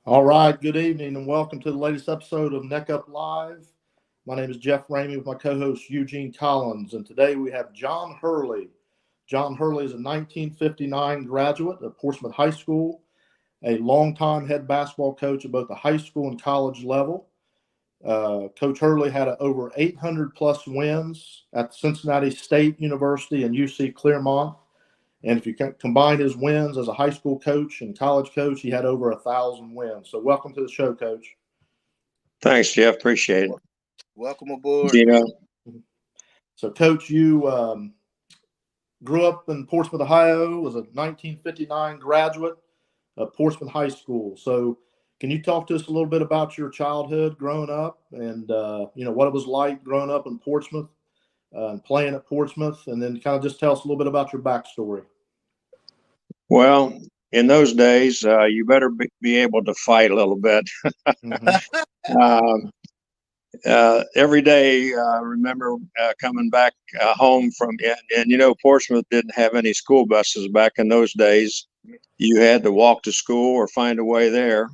All right, good evening and welcome to the latest episode of Neck Up Live. My name is Jeff Ramey with my co-host Eugene Collins, and today we have John Hurley. John Hurley is a 1959 graduate of Portsmouth High School, a longtime head basketball coach at both the high school and college level. Coach Hurley had over 800 plus wins at Cincinnati State University and UC Clermont. And if you combine his wins as a high school coach and college coach, he had over 1,000 wins. So welcome to the show, Coach. Thanks, Jeff. Appreciate it. Welcome aboard. So, Coach, you grew up in Portsmouth, Ohio, was a 1959 graduate of Portsmouth High School. So can you talk to us a little bit about your childhood growing up and, what it was like growing up in Portsmouth and playing at Portsmouth, and then kind of just tell us a little bit about your backstory? Well, in those days, you better be able to fight a little bit. Every day, I remember coming back home from, Portsmouth didn't have any school buses back in those days. You had to walk to school or find a way there.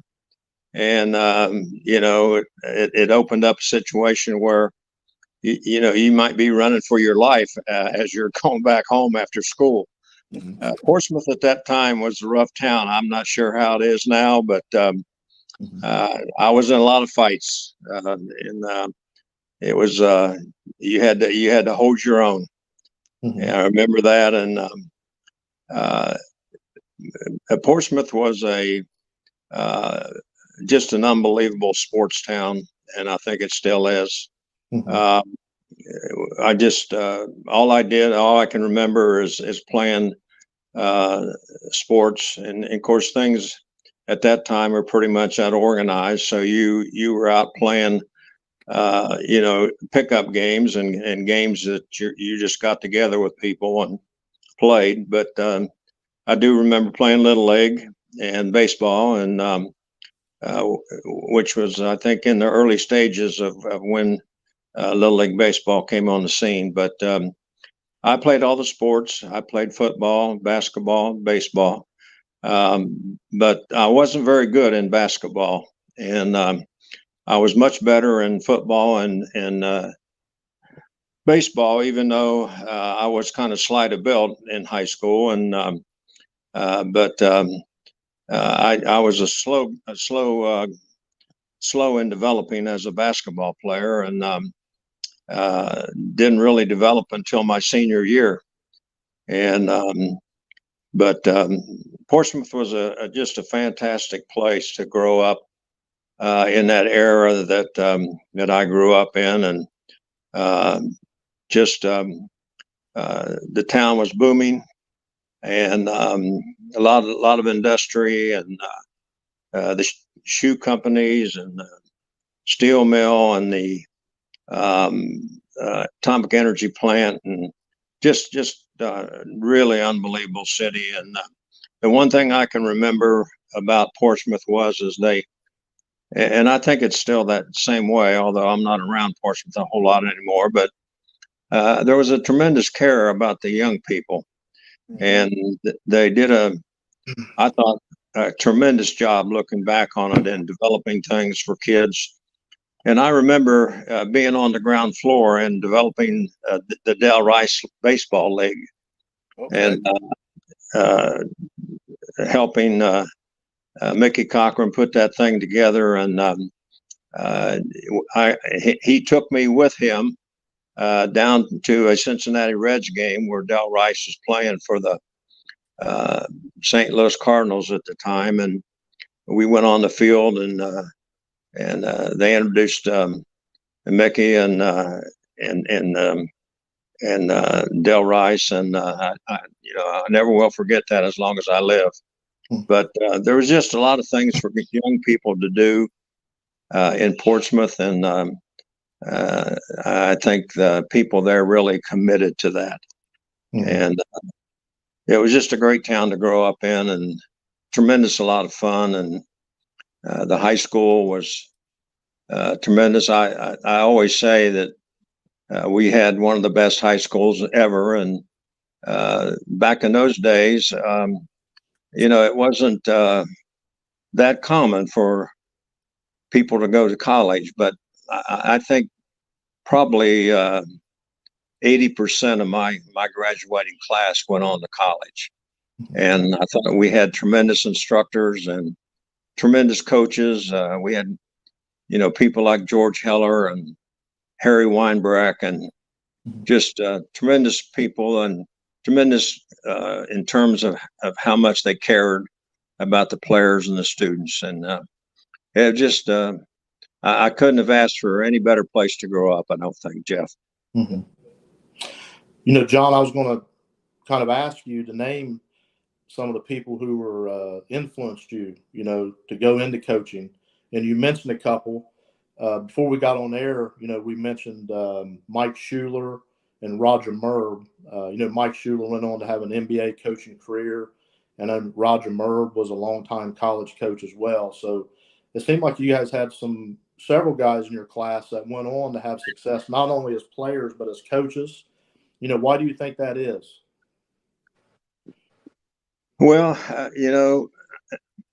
And, it opened up a situation where, you might be running for your life as you're going back home after school. Portsmouth at that time was a rough town. I'm not sure how it is now, but I was in a lot of fights, and it was you had to hold your own. I remember that, and Portsmouth was just an unbelievable sports town, and I think it still is. I just all I can remember is playing sports, and of course things at that time were pretty much unorganized. So you were out playing, pickup games and games that you just got together with people and played. But I do remember playing Little League and baseball, and which was, I think, in the early stages of when Little League baseball came on the scene. But I played all the sports. I played football, basketball, baseball, but I wasn't very good in basketball, and I was much better in football and baseball, even though I was kind of slight of build in high school. And but I was slow in developing as a basketball player, and didn't really develop until my senior year. And but Portsmouth was just a fantastic place to grow up in that era that I grew up in, and the town was booming, and a lot of industry, and the shoe companies and the steel mill and the atomic energy plant, and just really unbelievable city. And the one thing I can remember about Portsmouth is and I think it's still that same way, although I'm not around Portsmouth a whole lot anymore, but there was a tremendous care about the young people, and they did I thought, a tremendous job looking back on it and developing things for kids. And I remember being on the ground floor and developing the Del Rice Baseball League, and helping Mickey Cochran put that thing together. And he took me with him down to a Cincinnati Reds game where Del Rice was playing for the St. Louis Cardinals at the time, and we went on the field, and they introduced Mickey and Del Rice, and I never will forget that as long as I live. But there was just a lot of things for young people to do in Portsmouth, and I think the people there really committed to that. And it was just a great town to grow up in, and a lot of fun. And the high school was tremendous. I always say that we had one of the best high schools ever. And back in those days, it wasn't that common for people to go to college, but I think probably 80% of my graduating class went on to college. And I thought we had tremendous instructors and tremendous coaches. We had, people like George Heller and Harry Weinbrack, and just tremendous people, and tremendous in terms of how much they cared about the players and the students. And it just, I couldn't have asked for any better place to grow up, I don't think, Jeff. Mm-hmm. John, I was going to kind of ask you to name some of the people who were influenced you, to go into coaching. And you mentioned a couple. Before we got on air, we mentioned Mike Schuler and Roger Merb. Mike Schuler went on to have an NBA coaching career, and then Roger Merb was a longtime college coach as well. So it seemed like you guys had several guys in your class that went on to have success, not only as players, but as coaches. Why do you think that is? Well,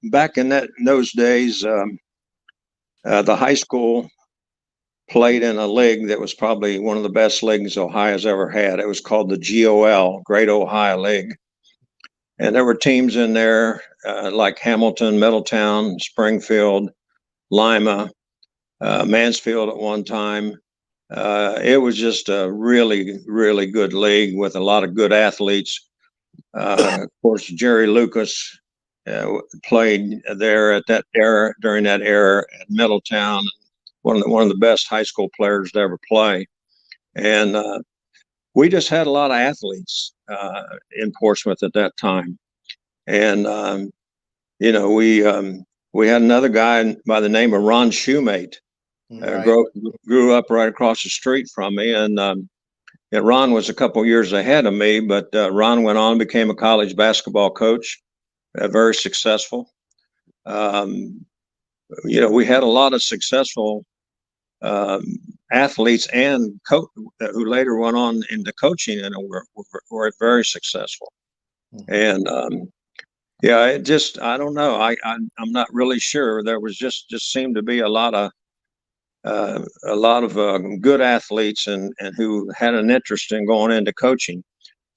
back in those days, the high school played in a league that was probably one of the best leagues Ohio's ever had. It was called the GOL, Great Ohio League. And there were teams in there like Hamilton, Middletown, Springfield, Lima, Mansfield at one time. It was just a really, really good league with a lot of good athletes. Of course, Jerry Lucas played there at that era, during that era at Middletown. One of the best high school players to ever play, and we just had a lot of athletes in Portsmouth at that time. And we had another guy by the name of Ron Shoemate, grew up right across the street from me, and Ron was a couple years ahead of me, but Ron went on and became a college basketball coach, very successful. We had a lot of successful athletes and who later went on into coaching and were very successful. And I don't know. I'm not really sure. There was just seemed to be a lot of good athletes and who had an interest in going into coaching.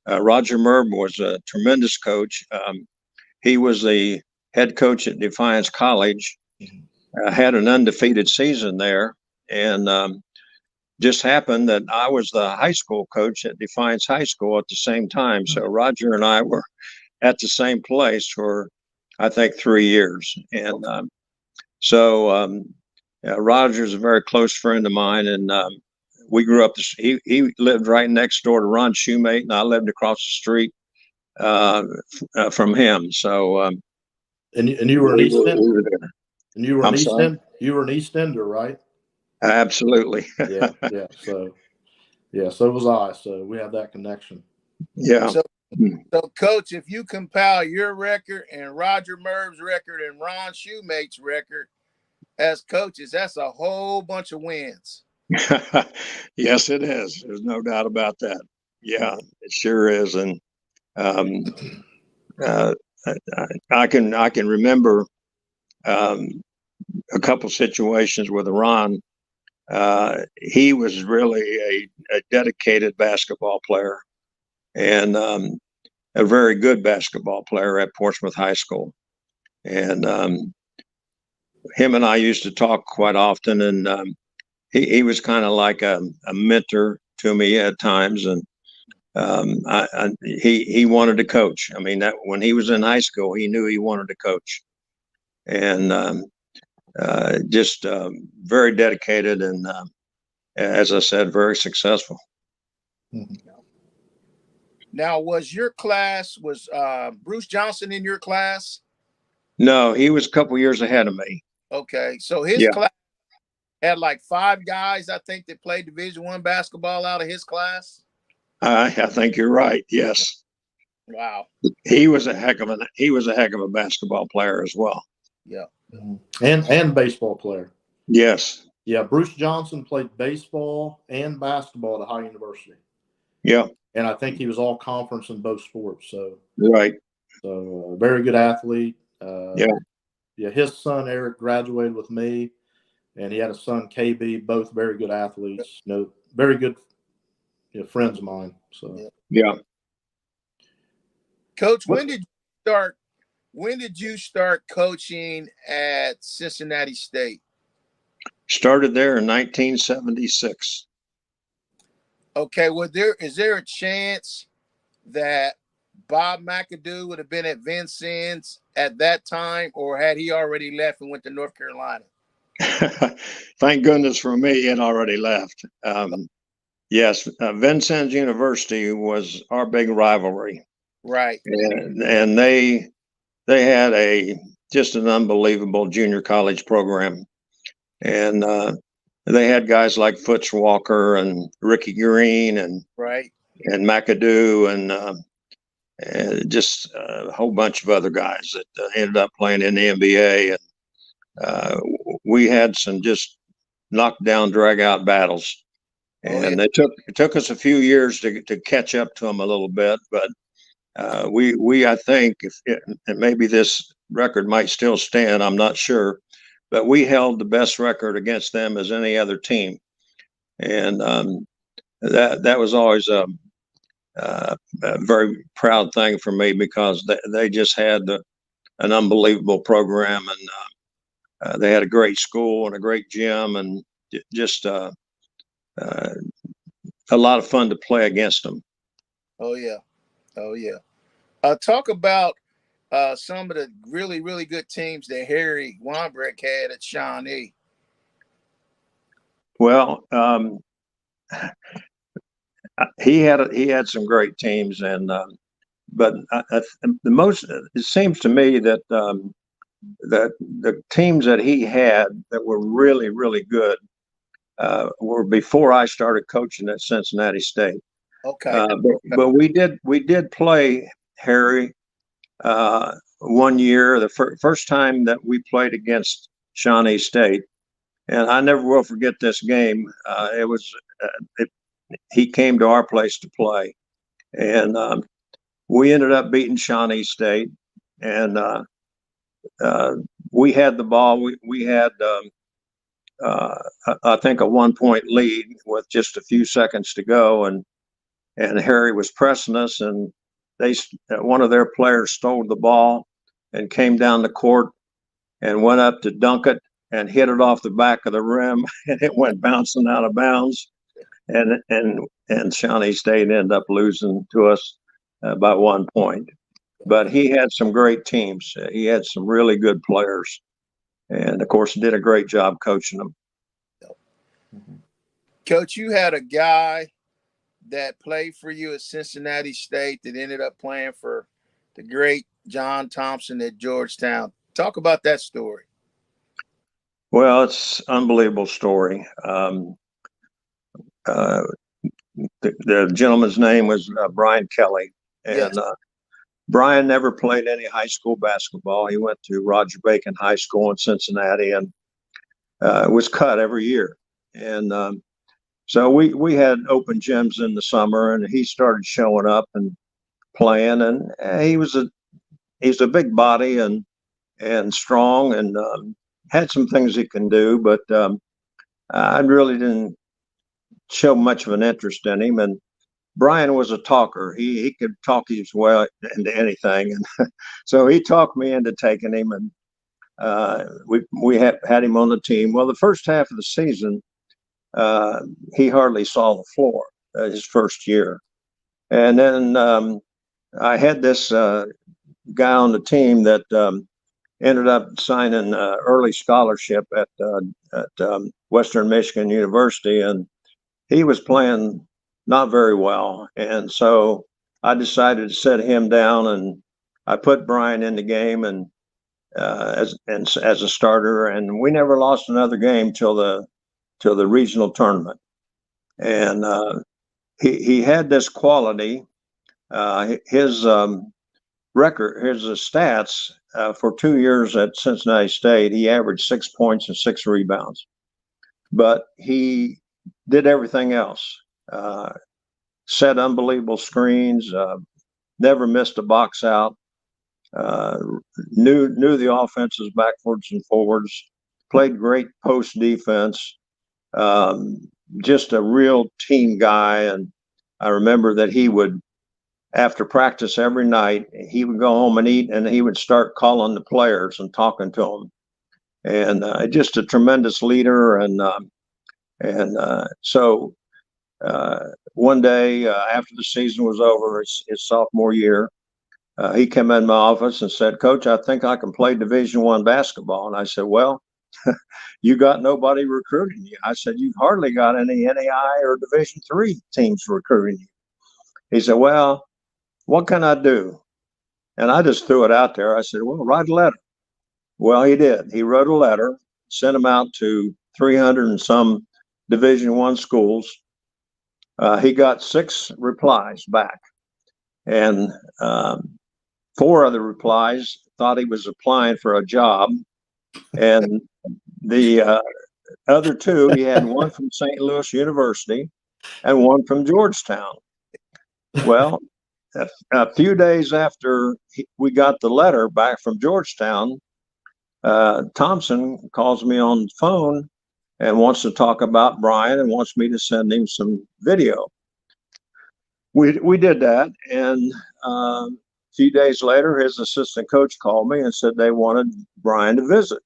Roger Merb was a tremendous coach. He was the head coach at Defiance College, had an undefeated season there, and just happened that I was the high school coach at Defiance High School at the same time. So Roger and I were at the same place for, I think, 3 years. And Roger's a very close friend of mine, and we grew up. He lived right next door to Ron Shoemate, and I lived across the street from him. So, and you were an East Ender, and you were an East Ender. You were an East Ender, right? Absolutely. yeah. So was I. So we have that connection. Yeah. So, Coach, if you compile your record and Roger Merb's record and Ron Shoemate's record as coaches, that's a whole bunch of wins. Yes, it is. There's no doubt about that. Yeah, it sure is. And I can remember a couple situations with Ron. He was really a dedicated basketball player, and a very good basketball player at Portsmouth High School. And him and I used to talk quite often, and he was kind of like a mentor to me at times. And he wanted to coach. I mean, that when he was in high school, he knew he wanted to coach, and just very dedicated, and as I said, very successful. Now, was Bruce Johnson in your class? No, he was a couple years ahead of me. Okay, so his class had like 5 guys, I think, that played Division I basketball out of his class. I think you're right. Yes. Wow. He was a heck of a basketball player as well. Yeah. And baseball player. Yes. Yeah, Bruce Johnson played baseball and basketball at Ohio University. Yeah. And I think he was all conference in both sports. So right. So very good athlete. Yeah. Yeah, his son Eric graduated with me, and he had a son KB, both very good athletes. Very good friends of mine. So Yeah. Yeah. Coach, when did you start? When did you start coaching at Cincinnati State? Started there in 1976. Okay, is there a chance that Bob McAdoo would have been at Vincennes at that time, or had he already left and went to North Carolina? Thank goodness for me, he had already left. Yes, Vincennes University was our big rivalry, Right. and they had just an unbelievable junior college program, and they had guys like Foots Walker and Ricky Green and Right. McAdoo and just a whole bunch of other guys that ended up playing in the NBA. And we had some just knockdown, drag out battles. And it took us a few years to catch up to them a little bit, but we I think and maybe this record might still stand, I'm not sure, but we held the best record against them as any other team, and that was always a very proud thing for me because they just had an unbelievable program, and they had a great school and a great gym, and just a lot of fun to play against them. Oh yeah. Oh yeah. Talk about some of the really, really good teams that Harry Weinbrecht had at Shawnee. Well, he had some great teams, and but it seems to me that that the teams that he had that were really, really good were before I started coaching at Cincinnati State. Okay. But we did play Harry one year, the first time that we played against Shawnee State, and I never will forget this game. He came to our place to play, and we ended up beating Shawnee State, and we had the ball. We had I think a 1 point lead with just a few seconds to go, and Harry was pressing us, and one of their players stole the ball and came down the court and went up to dunk it and hit it off the back of the rim, and it went bouncing out of bounds, and Shawnee State ended up losing to us by 1 point. But he had some great teams. He had some really good players, and of course did a great job coaching them. Coach, you had a guy that played for you at Cincinnati State that ended up playing for the great John Thompson at Georgetown. Talk about that story. Well, it's an unbelievable story. The gentleman's name was Brian Kelly, and Yes. Brian never played any high school basketball. He went to Roger Bacon High School in Cincinnati and was cut every year. And so we had open gyms in the summer, and he started showing up and playing. And he's a big body and strong, and had some things he can do, but I really didn't show much of an interest in him. And Brian was a talker. He could talk his way into anything, and so he talked me into taking him, and we had him on the team. Well, the first half of the season, he hardly saw the floor his first year, and then I had this guy on the team that ended up signing an early scholarship at Western Michigan University, and he was playing not very well. And so I decided to set him down, and I put Brian in the game and as a starter, and we never lost another game till the regional tournament. And he had this quality. His record, his stats for 2 years at Cincinnati State, he averaged 6 points and 6 rebounds. But he did everything else. Set unbelievable screens, never missed a box out. knew the offenses backwards and forwards, played great post defense, just a real team guy. And I remember that he would, after practice every night, he would go home and eat, and he would start calling the players and talking to them. And just a tremendous leader. So one day after the season was over, his sophomore year, he came in my office and said, "Coach, I think I can play Division I basketball." And I said, "Well, you got nobody recruiting you." I said, "You've hardly got any NAI or Division III teams recruiting you." He said, "Well, what can I do?" And I just threw it out there. I said, "Well, write a letter." Well, he did. He wrote a letter, sent them out to 300 and some Division I schools. He got 6 replies back, and 4 of the replies thought he was applying for a job, and the other 2, he had one from St. Louis University and one from Georgetown. Well, a few days after we got the letter back from Georgetown, Thompson calls me on the phone and wants to talk about Brian and wants me to send him some video. We did that, and a few days later, his assistant coach called me and said they wanted Brian to visit.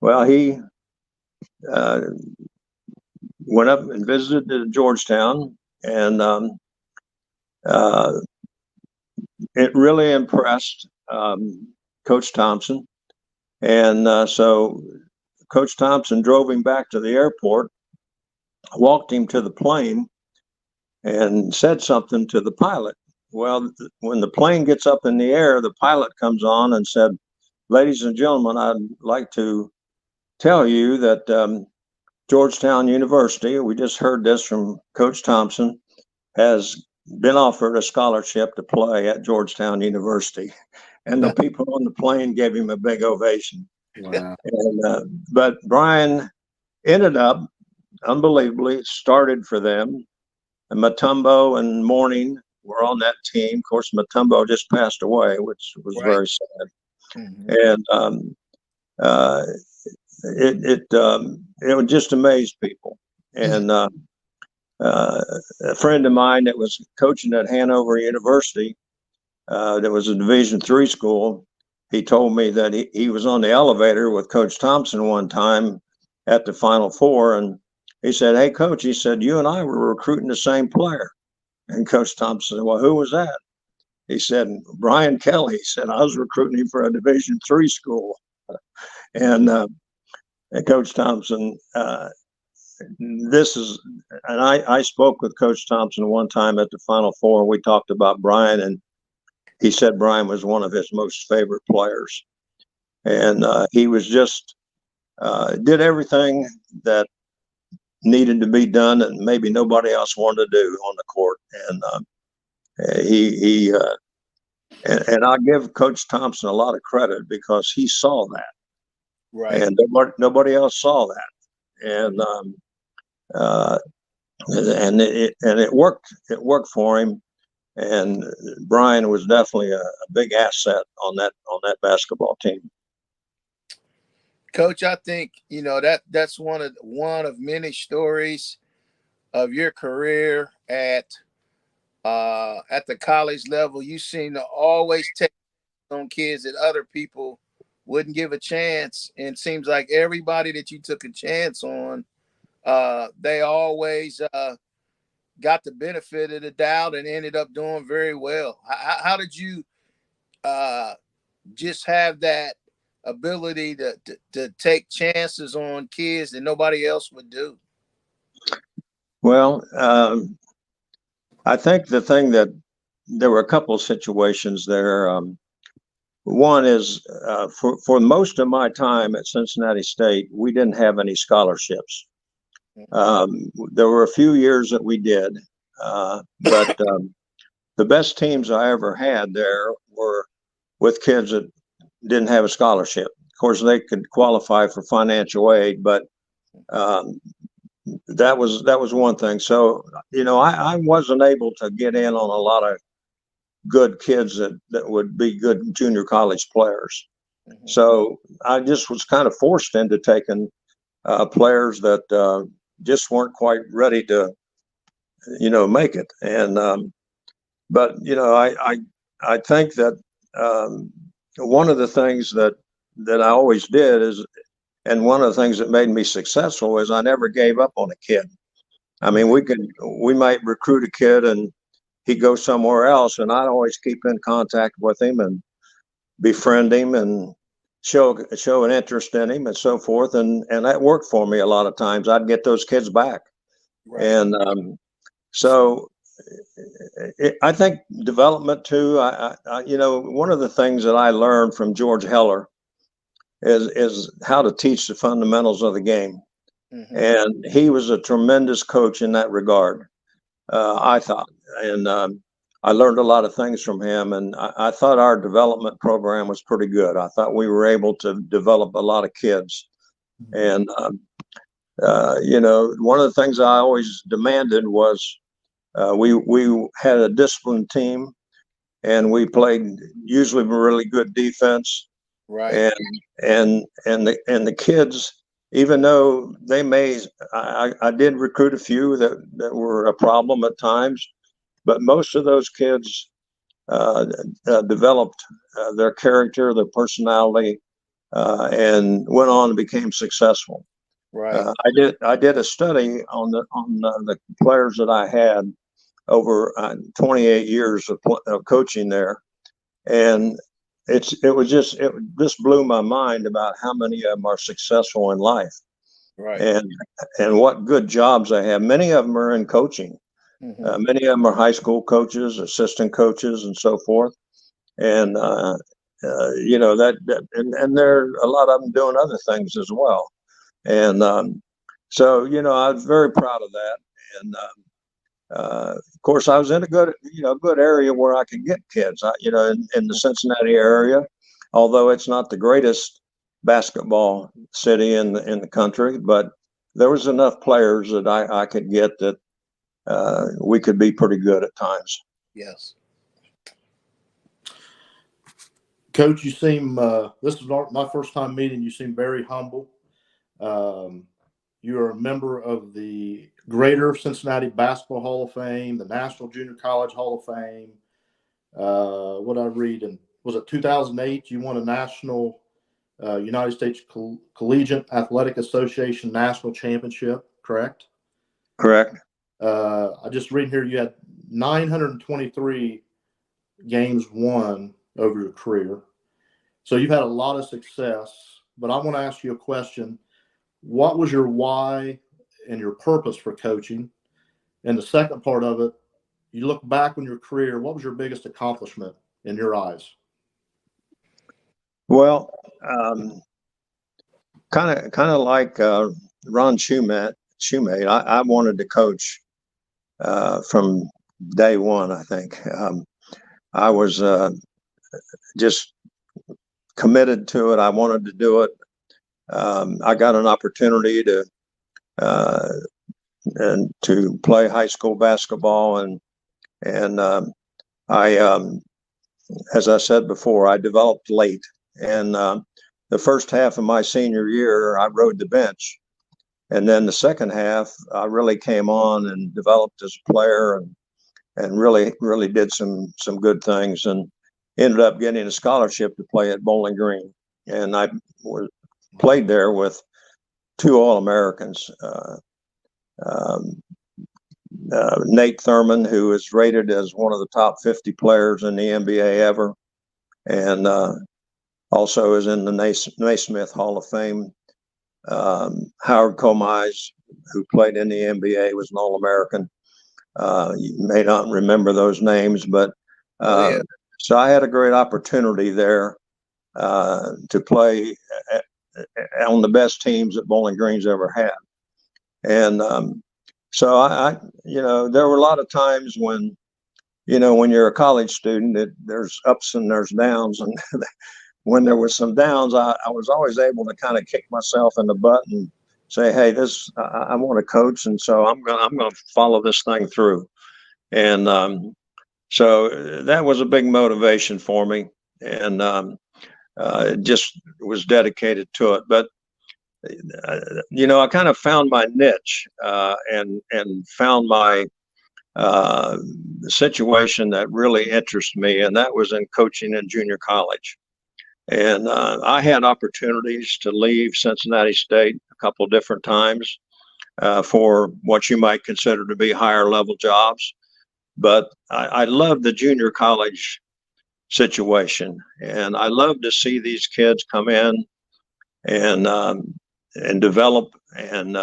Well, he went up and visited Georgetown, and it really impressed Coach Thompson. And so Coach Thompson drove him back to the airport, walked him to the plane, and said something to the pilot. Well, when the plane gets up in the air, the pilot comes on and said, "Ladies and gentlemen, I'd like to tell you that Georgetown University," we just heard this from Coach Thompson, "has been offered a scholarship to play at Georgetown University." And the people on the plane gave him a big ovation. Wow. But Brian ended up, unbelievably, started for them. And Mutombo and Mourning were on that team. Of course, Mutombo just passed away, which was very sad. Mm-hmm. And it would just amaze people. And a friend of mine that was coaching at Hanover University, that was a Division III school, he told me that he was on the elevator with Coach Thompson one time at the Final Four, and he said, "Hey, Coach," he said, "you and I were recruiting the same player." And Coach Thompson said, "Well, who was that?" He said, "Brian Kelly." He said, "I was recruiting him for a Division III school." And Coach Thompson, I spoke with Coach Thompson one time at the Final Four, and we talked about Brian, and he said Brian was one of his most favorite players. And he was just, did everything that needed to be done and maybe nobody else wanted to do on the court. And and I give Coach Thompson a lot of credit because he saw that. Right. And nobody else saw that. And it worked. It worked for him. And Brian was definitely a big asset on that basketball team. Coach, I think that's one of many stories of your career at the college level. You seem to always take on kids that other people wouldn't give a chance, and it seems like everybody that you took a chance on, they always got the benefit of the doubt and ended up doing very well. How did you just have that ability to take chances on kids that nobody else would do? Well, I think the thing that there were a couple of situations there. One is for most of my time at Cincinnati State, we didn't have any scholarships. There were a few years that we did, but the best teams I ever had there were with kids that didn't have a scholarship. Of course, they could qualify for financial aid, but that was one thing. So, I wasn't able to get in on a lot of good kids that would be good junior college players. So I just was kind of forced into taking players that just weren't quite ready to, make it. And but I think that one of the things that I always did is, and one of the things that made me successful is I never gave up on a kid. I mean, we might recruit a kid and he'd go somewhere else, and I'd always keep in contact with him and befriend him and show an interest in him and so forth. And that worked for me a lot of times. I'd get those kids back. Right. And so I think development too. One of the things that I learned from George Heller is how to teach the fundamentals of the game. And he was a tremendous coach in that regard, I thought. And I learned a lot of things from him. And I thought our development program was pretty good. I thought we were able to develop a lot of kids. And, one of the things I always demanded was we had a disciplined team, and we played usually really good defense. Right. And the kids, even though they I did recruit a few that were a problem at times, but most of those kids developed their character, their personality, and went on and became successful. Right. I did a study on the players that I had over 28 years of coaching there, and it just blew my mind about how many of them are successful in life. Right. And what good jobs they have. Many of them are in coaching. Many of them are high school coaches, assistant coaches, and so forth. And and there are a lot of them doing other things as well. And so I was very proud of that. And of course, I was in a good area where I could get kids. In the Cincinnati area, although it's not the greatest basketball city in the country, but there was enough players that I could get that we could be pretty good at times. Yes. Coach, you seem this is my first time meeting. You seem very humble. You are a member of the Greater Cincinnati Basketball Hall of Fame, the National Junior College Hall of Fame. What I read, and was it 2008? You won a national United States Collegiate Athletic Association National Championship, correct? Correct. I just read here you had 923 games won over your career. So you've had a lot of success, but I want to ask you a question. What was your why and your purpose for coaching? And the second part of it, you look back on your career, what was your biggest accomplishment in your eyes? Well, kind of like Ron Shumate, I wanted to coach from day one, I think. I was just committed to it. I wanted to do it. I got an opportunity to play high school basketball, and I, as I said before, I developed late. And the first half of my senior year, I rode the bench, and then the second half, I really came on and developed as a player, and really did some good things, and ended up getting a scholarship to play at Bowling Green. And I played there with two All-Americans, Nate Thurman, who is rated as one of the top 50 players in the NBA ever, and also is in the Naismith Hall of Fame. Howard Comize, who played in the NBA, was an All-American. You may not remember those names, but so I had a great opportunity there to play on the best teams that Bowling Green's ever had. And so I there were a lot of times when, when you're a college student, there's ups and there's downs. And when there was some downs, I was always able to kind of kick myself in the butt and say, hey, I want to coach. And so I'm going to follow this thing through. And So that was a big motivation for me, and just was dedicated to it. But I kind of found my niche, and found my situation that really interests me, and that was in coaching in junior college. And I had opportunities to leave Cincinnati State a couple different times for what you might consider to be higher level jobs. But I love the junior college situation, and I love to see these kids come in and develop, and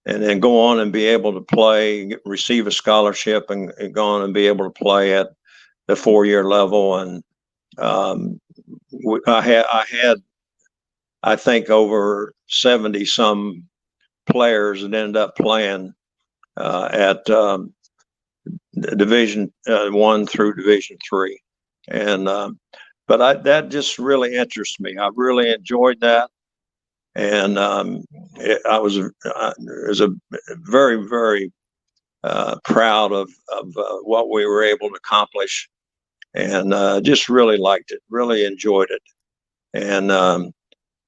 then go on and be able to play, receive a scholarship, and go on and be able to play at the 4-year level. And I had, I think, over 70 some players that ended up playing at Division 1 through Division 3, and but that just really interests me. I really enjoyed that, and I was a very, very proud of what we were able to accomplish, and just really liked it, really enjoyed it, and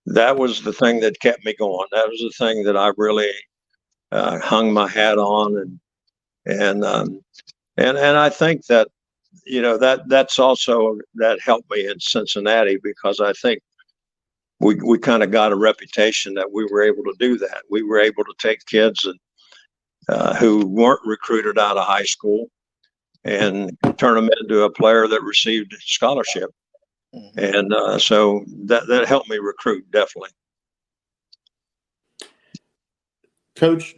that was the thing that kept me going. That was the thing that I really hung my hat on, and I think that that's also that helped me in Cincinnati, because I think we kind of got a reputation that we were able to do that. We were able to take kids who weren't recruited out of high school and turn them into a player that received a scholarship. And so that helped me recruit, definitely. Coach,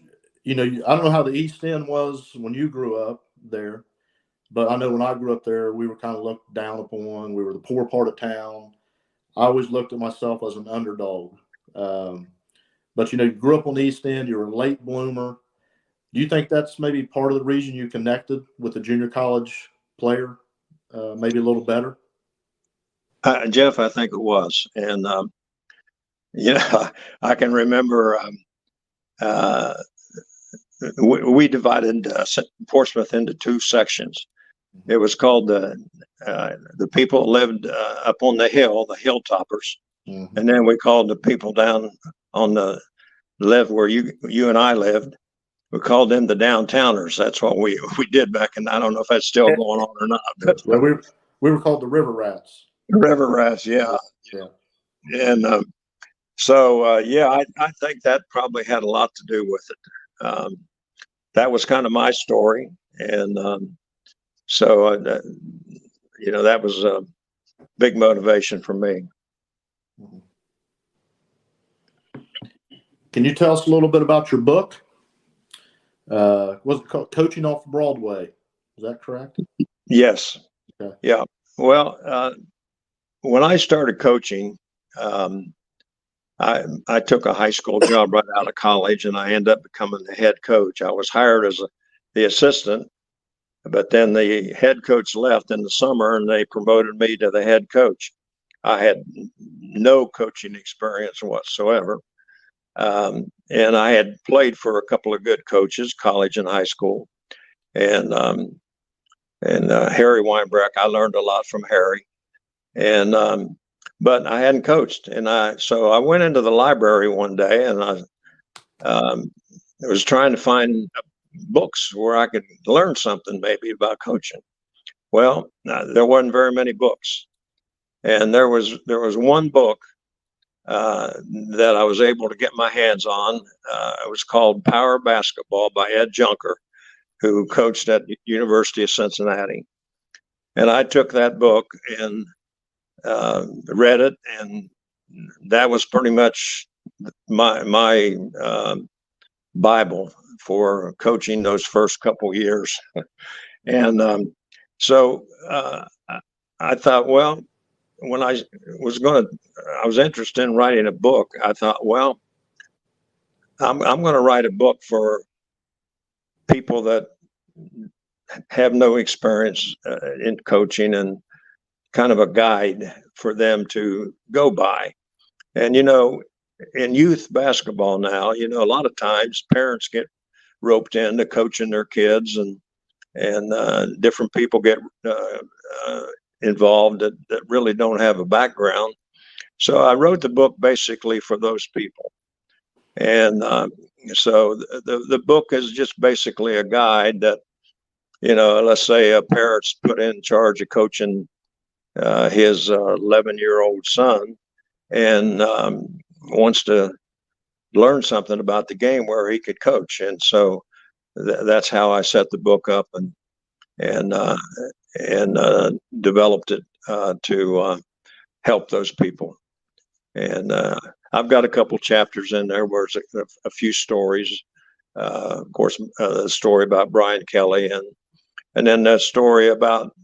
I don't know how the East End was when you grew up there, but I know when I grew up there, we were kind of looked down upon. We were the poor part of town. I always looked at myself as an underdog. But, you grew up on the East End. You were a late bloomer. Do you think that's maybe part of the reason you connected with the junior college player, maybe a little better? Jeff, I think it was. And, I can remember we divided Portsmouth into 2 sections. It was called the people lived up on the hilltoppers, and then we called the people down on the live where you and I lived. We called them the downtowners. That's what we did back, and I don't know if that's still going on or not. But we were called the River Rats. River Rats, yeah. And so I think that probably had a lot to do with it. That was kind of my story, and so that was a big motivation for me. Can you tell us a little bit about your book? Was it called Coaching Off Broadway? Is that correct? Yes. Okay. Yeah. Well, when I started coaching, I took a high school job right out of college, and I ended up becoming the head coach. I was hired as the assistant, but then the head coach left in the summer, and they promoted me to the head coach. I had no coaching experience whatsoever. And I had played for a couple of good coaches, college and high school. And Harry Weinbreck, I learned a lot from Harry. And but I hadn't coached. And so I went into the library one day, and I was trying to find books where I could learn something maybe about coaching. Well, there wasn't very many books. And there was one book that I was able to get my hands on. It was called Power Basketball by Ed Junker, who coached at the University of Cincinnati. And I took that book and read it, and that was pretty much my Bible for coaching those first couple years. And so I thought, well, when I was interested in writing a book, I thought, well, I'm going to write a book for people that have no experience in coaching, and kind of a guide for them to go by. And, in youth basketball now, a lot of times parents get roped into coaching their kids, and different people get involved that really don't have a background. So I wrote the book basically for those people. And so the book is just basically a guide that, let's say a parent's put in charge of coaching his 11-year-old son and wants to learn something about the game where he could coach. And so that's how I set the book up and developed it to help those people. And I've got a couple chapters in there where it's a few stories. Of course, the story about Brian Kelly and then that story about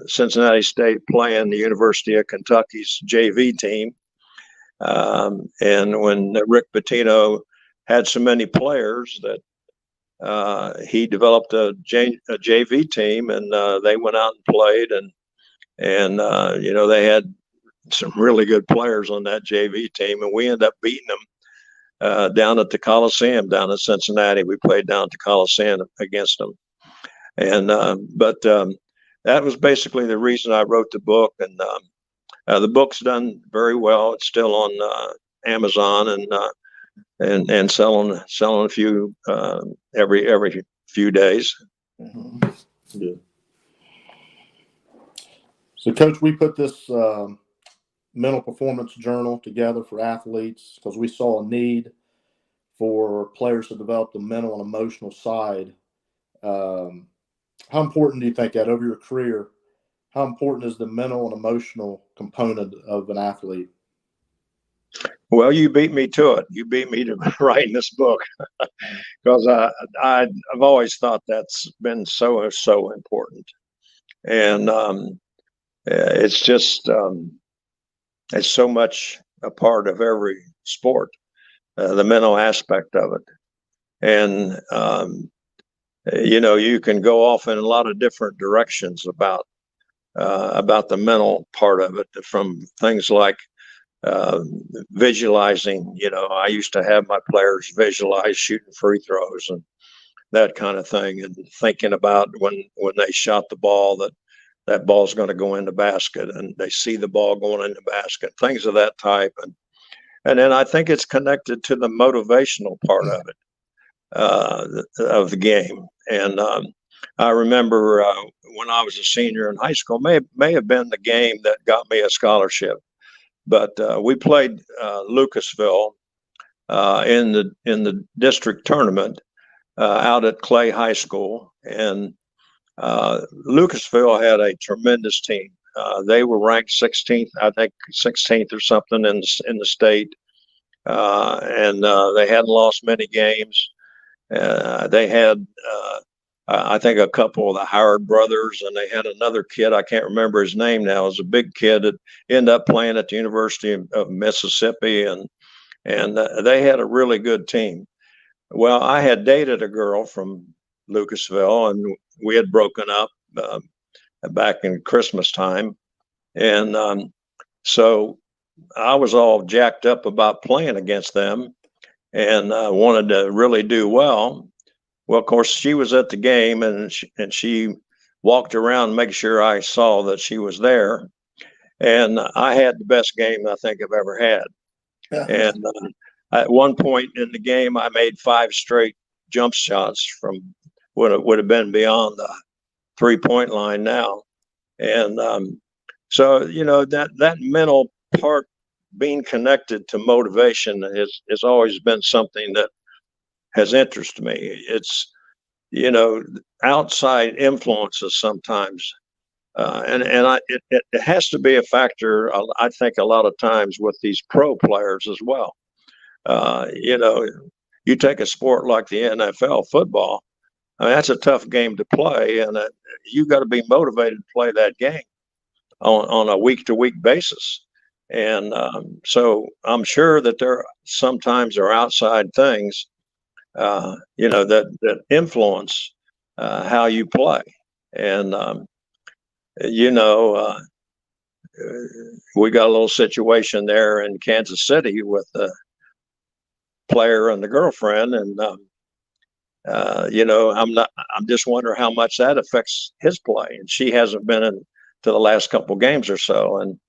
Cincinnati State playing the University of Kentucky's JV team. And when Rick Pitino had so many players that he developed a JV team, and they went out and played, and they had some really good players on that JV team, and we ended up beating them down at the Coliseum down in Cincinnati. We played down at the Coliseum against them, and but that was basically the reason I wrote the book. And the book's done very well. It's still on Amazon and selling a few every few days. Mm-hmm. Yeah. So, Coach, we put this mental performance journal together for athletes because we saw a need for players to develop the mental and emotional side. How important do you think that over your career? How important is the mental and emotional component of an athlete? Well, you beat me to it. You beat me to writing this book because I've always thought that's been so important, and it's just it's so much a part of every sport, the mental aspect of it, and you can go off in a lot of different directions about the mental part of it, from things like visualizing. I used to have my players visualize shooting free throws and that kind of thing, and thinking about when they shot the ball that ball's going to go in the basket, and they see the ball going in the basket, things of that type. And then I think it's connected to the motivational part of it, of the game. And I remember when I was a senior in high school, may have been the game that got me a scholarship. But we played Lucasville in the district tournament out at Clay High School, and Lucasville had a tremendous team. They were ranked 16th, I think 16th or something in the state, and they hadn't lost many games. They had, I think, a couple of the Howard brothers, and they had another kid, I can't remember his name now. It was a big kid that ended up playing at the University of Mississippi, and they had a really good team. Well, I had dated a girl from Lucasville, and we had broken up back in Christmas time, and so I was all jacked up about playing against them, and wanted to really do well. Well, of course, she was at the game, and she walked around, make sure I saw that she was there, and I had the best game I think I've ever had. And at one point in the game, I made 5 straight jump shots from what would have been beyond the 3-point line now. And so, that mental part, being connected to motivation, has always been something that has interested me. It's, outside influences sometimes. It has to be a factor, I think, a lot of times with these pro players as well. You take a sport like the NFL, football. I mean, that's a tough game to play, and you got to be motivated to play that game on a week-to-week basis. And so I'm sure that there sometimes are outside things, that influence how you play. And we got a little situation there in Kansas City with the player and the girlfriend, and I'm just wondering how much that affects his play. And she hasn't been in to the last couple of games or so. And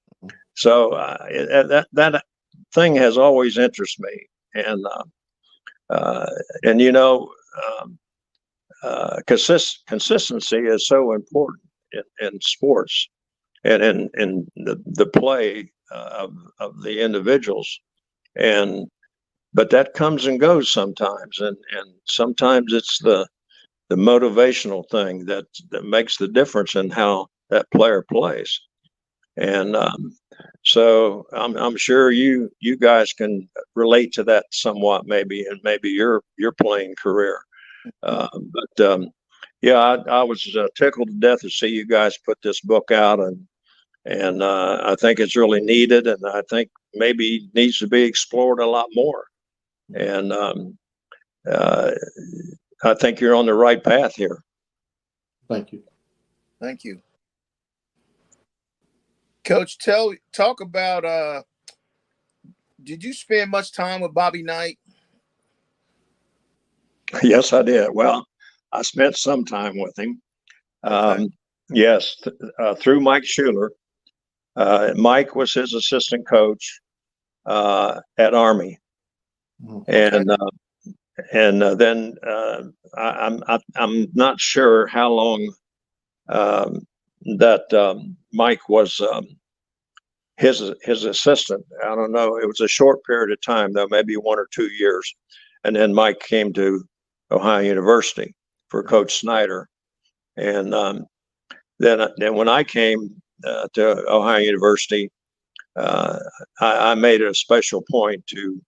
so that thing has always interested me. And, consistency is so important in sports and in the play of the individuals. But that comes and goes sometimes. And sometimes it's the motivational thing that makes the difference in how that player plays. And so I'm sure you guys can relate to that somewhat, maybe, and maybe your playing career. Yeah, I was tickled to death to see you guys put this book out, and I think it's really needed, and I think maybe needs to be explored a lot more. And I think you're on the right path here. Thank you. Thank you. Coach, talk about did you spend much time with Bobby Knight? Yes, I did. Well, I spent some time with him. Okay. Yes, through Mike Schuler. Mike was his assistant coach at Army. Okay. And then I'm not sure how long that Mike was his assistant. I don't know. It was a short period of time, though, maybe 1 or 2 years. And then Mike came to Ohio University for Coach Snyder. And then when I came to Ohio University, I made it a special point to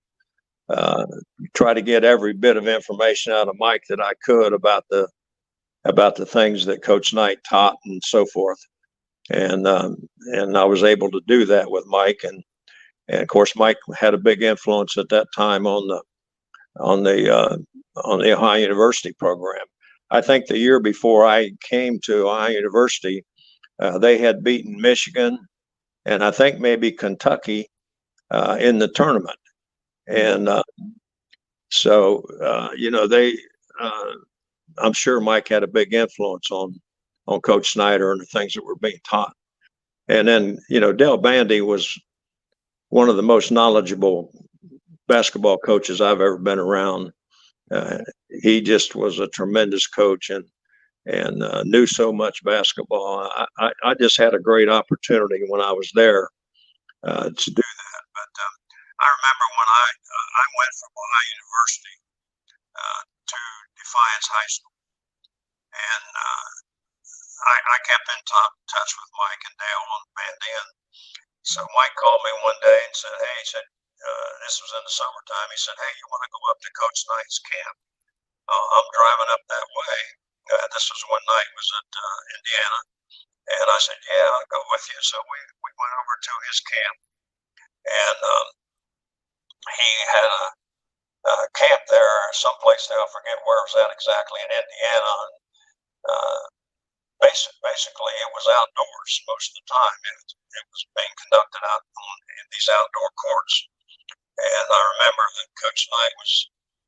try to get every bit of information out of Mike that I could about the things that Coach Knight taught and so forth. And I was able to do that with Mike, and of course Mike had a big influence at that time on the Ohio University program. I think the year before I came to Ohio University, they had beaten Michigan and I think maybe Kentucky in the tournament. And so I'm sure Mike had a big influence on Coach Snyder and the things that were being taught. And then, Dale Bandy was one of the most knowledgeable basketball coaches I've ever been around. He just was a tremendous coach and knew so much basketball. I just had a great opportunity when I was there to do that. But I remember when I went from Ohio University to Defiance High School, and I kept in touch with Mike and Dale on Bandy. And so Mike called me one day and said, "Hey," he said, this was in the summertime. He said, "Hey, you want to go up to Coach Knight's camp? I'm driving up that way." This was when Knight was at Indiana. And I said, "Yeah, I'll go with you." So we went over to his camp, and he had a camp there, someplace now, I forget where it was at exactly, in Indiana. And basically, it was outdoors most of the time. It was being conducted out in these outdoor courts. And I remember that Coach Knight was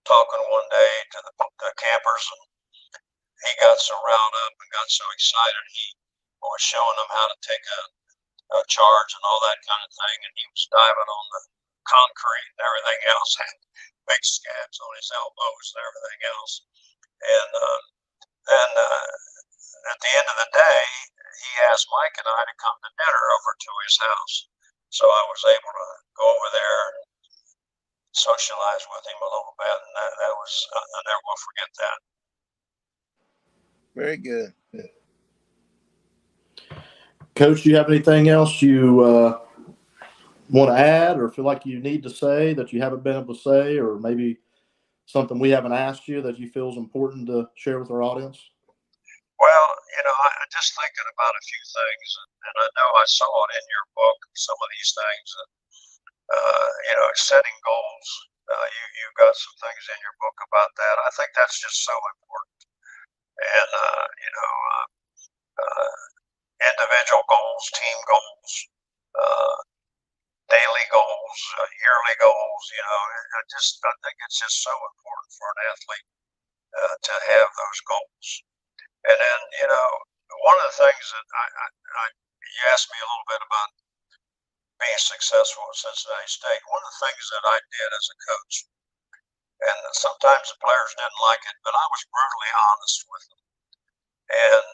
talking one day to the campers, and he got so riled up and got so excited. He was showing them how to take a charge and all that kind of thing. And he was diving on the concrete and everything else, had big scabs on his elbows and everything else. And then at the end of the day, he asked Mike and I to come to dinner over to his house. So I was able to go over there and socialize with him a little bit. And that was, I never will forget that. Very good. Coach, do you have anything else you want to add or feel like you need to say that you haven't been able to say, or maybe something we haven't asked you that you feel is important to share with our audience? Well, I'm just thinking about a few things, and I know I saw it in your book, some of these things, that, setting goals. You've got some things in your book about that. I think that's just so important. And, individual goals, team goals, daily goals, yearly goals, I think it's just so important for an athlete to have those goals. And then, one of the things that you asked me a little bit about being successful at Cincinnati State. One of the things that I did as a coach, and sometimes the players didn't like it, but I was brutally honest with them. And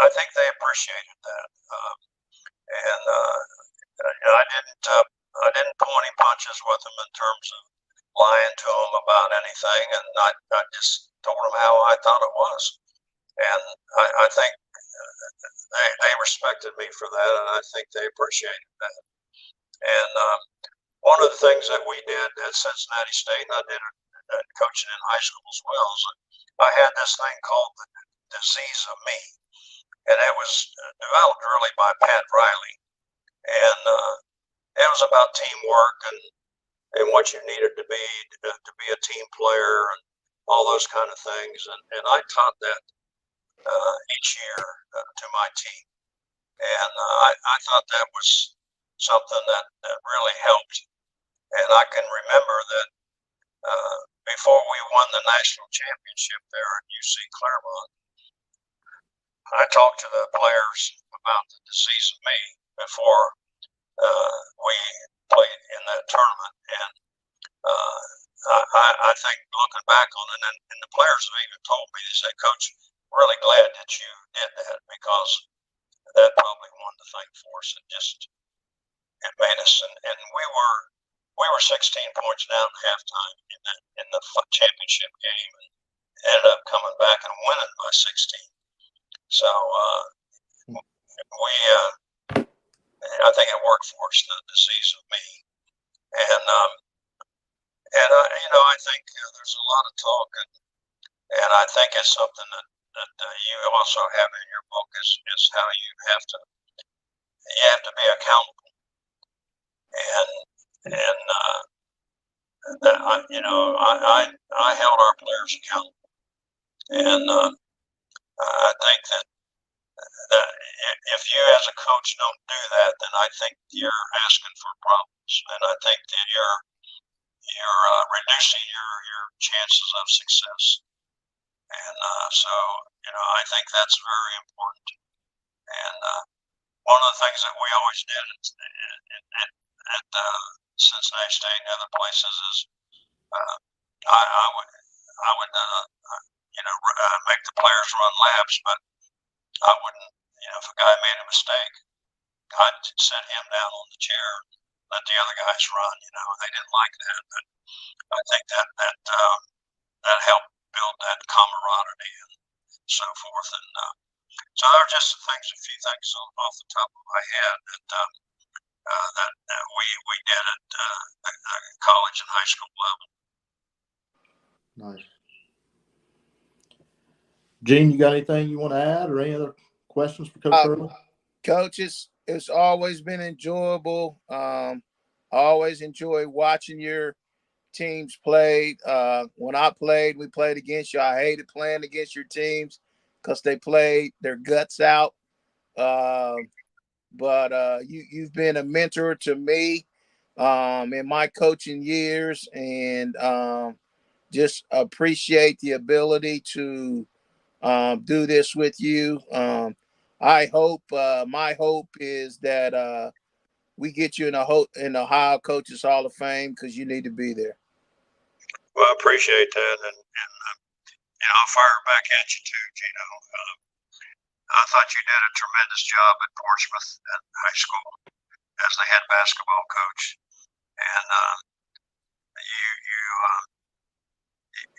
I think they appreciated that. I didn't pull any punches with them in terms of lying to them about anything, and I just told them how I thought it was. And I think they respected me for that, and I think they appreciated that. And one of the things that we did at Cincinnati State, and I did it coaching in high school as well, is I had this thing called the disease of me, and it was developed really by Pat Riley, and it was about teamwork and what you needed to be a team player and all those kind of things, and I taught that each year to my team, and I thought that was something that really helped. And I can remember that before we won the national championship there at UC Clermont, I talked to the players about the disease of me before we played in that tournament. And I think looking back on it, and the players have even told me, they said, "Coach, really glad that you did that, because that probably won the thing for us. It made us, and we were 16 points down at halftime in the championship game, and ended up coming back and winning by 16. So I think it worked for us, the disease of me, and I think there's a lot of talk, and I think it's something that you also have in your book is how you have to be accountable, and I held our players accountable, and I think that if you as a coach don't do that, then I think you're asking for problems, and I think that you're reducing your chances of success. And so I think that's very important. And one of the things that we always did at Cincinnati State and other places is I would make the players run laps, but I wouldn't. If a guy made a mistake, I'd sit him down on the chair, let the other guys run. They didn't like that, but I think that helped build that camaraderie and so forth. And so there are just a few things off the top of my head that we did at the college and high school level. Nice. Gene, you got anything you want to add, or any other questions for Coach Hurley? Coach, it's always been enjoyable. Always enjoy watching your teams play. When I played, we played against you. I hated playing against your teams because they played their guts out. But you've been a mentor to me in my coaching years, and just appreciate the ability to do this with you. I hope my hope is that we get you in the Ohio Coaches Hall of Fame, because you need to be there. Well, I appreciate that, and I'll fire back at you too, Gino. I thought you did a tremendous job at Portsmouth at high school as the head basketball coach, and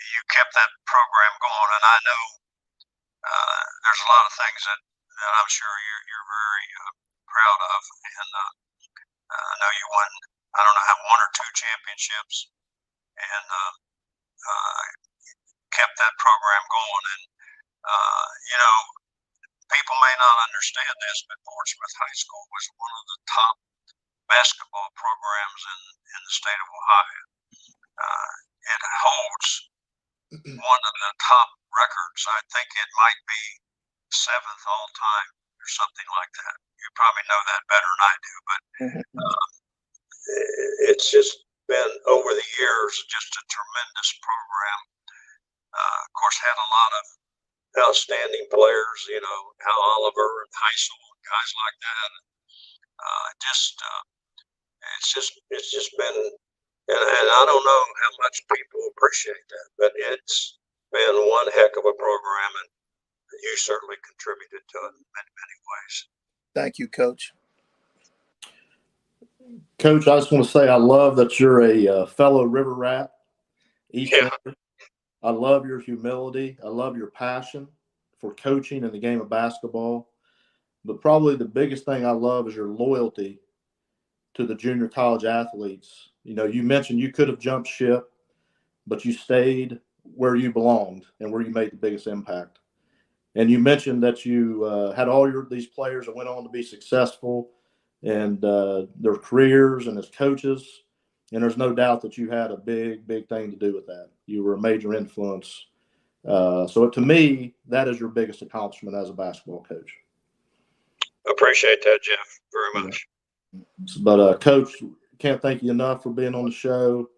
you kept that program going. And I know there's a lot of things that I'm sure you're very proud of, and I know you won, I don't know how, 1 or 2 championships, and kept that program going. And people may not understand this, but Portsmouth High School was one of the top basketball programs in the state of Ohio. It holds one of the top records. I think it might be 7th all time or something like that. You probably know that better than I do, but it's just been over the years just a tremendous program. Of course, had a lot of outstanding players, Al Oliver and Heisel, guys like that. It's just been, and I don't know how much people appreciate that, but it's been one heck of a program, and you certainly contributed to it in many, many ways. Thank you, Coach. Coach, I just want to say I love that you're a fellow River Rat, East Ender. I love your humility. I love your passion for coaching and the game of basketball. But probably the biggest thing I love is your loyalty to the junior college athletes. You mentioned you could have jumped ship, but you stayed where you belonged and where you made the biggest impact. And you mentioned that you had all these players that went on to be successful and their careers and as coaches. And there's no doubt that you had a big, big thing to do with that. You were a major influence. So to me, that is your biggest accomplishment as a basketball coach. Appreciate that, Jeff, very much. But Coach, can't thank you enough for being on the show.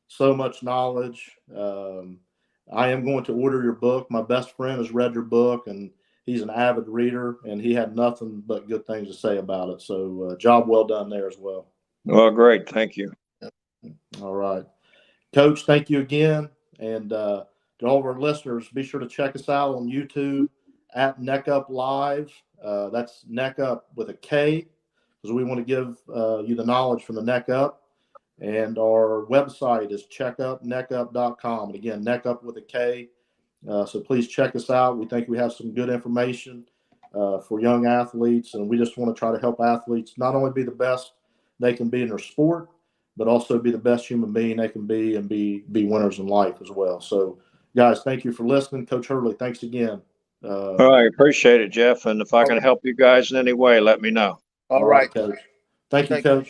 So much knowledge. I am going to order your book. My best friend has read your book, and he's an avid reader, and he had nothing but good things to say about it. So job well done there as well. Well, great. Thank you. All right. Coach, thank you again. And to all of our listeners, be sure to check us out on YouTube at Neck Up Live. That's Neck Up with a K, because we want to give you the knowledge from the neck up. And our website is checkupneckup.com. And again, neck up with a K. So please check us out. We think we have some good information for young athletes. And we just want to try to help athletes not only be the best they can be in their sport, but also be the best human being they can be and be winners in life as well. So, guys, thank you for listening. Coach Hurley, thanks again. I appreciate it, Jeff. And if I can help you guys in any way, let me know. All right, Coach. Thank you, Coach.